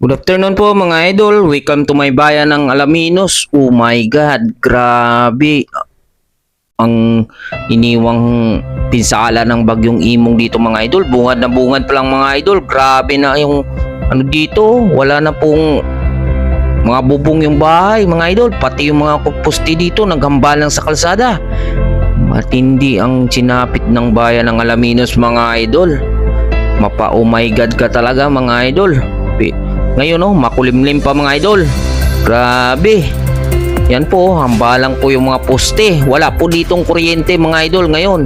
Good afternoon po mga idol. Welcome to my bayan ng Alaminos. Oh my God, grabe. Ang iniwang pinsala ng bagyong Imong dito mga idol. Bungad na bungad pa lang mga idol. Grabe na yung ano dito. Wala na pong mga bubong yung bahay mga idol. Pati yung mga poste dito naghambalang sa kalsada. Matindi ang sinapit ng bayan ng Alaminos mga idol. Oh my God ka talaga mga idol. Ngayon makulimlim pa mga idol. Grabe. Yan po, hambalang po yung mga poste. Wala po ditong kuryente mga idol ngayon.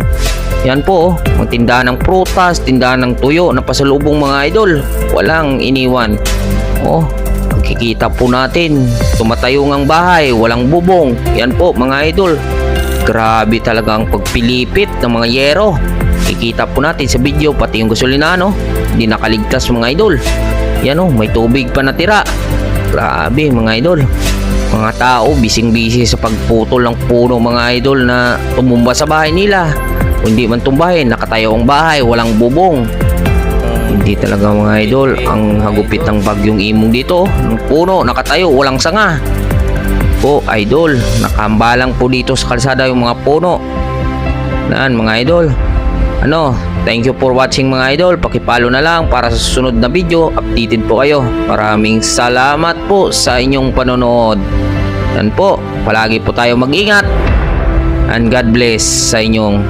Yan po, ang tindahan ng prutas, tindahan ng tuyo na pasalubong mga idol. Walang iniwan. Makikita po natin, tumatayong ang bahay, walang bubong. Yan po mga idol. Grabe talaga ang pagpilipit ng mga yero. Kikita po natin sa video, pati yung gasolina hindi nakaligtas mga idol. Yan may tubig pa natira. Grabe mga idol. Mga tao bising-bisi sa pagputol ng puno mga idol na tumumba sa bahay nila. Kung hindi man tumbahin, nakatayo ang bahay, walang bubong. Hindi talaga mga idol, ang hagupit ng bagyong Imong dito. Ng puno, nakatayo, walang sanga. Po idol, nakahambalang po dito sa kalsada yung mga puno. Naan mga idol. Thank you for watching mga idol. Pakipalo na lang para sa susunod na video. Updated po kayo. Maraming salamat po sa inyong panonood. Yan po. Palagi po tayo mag-ingat. And God bless sa inyong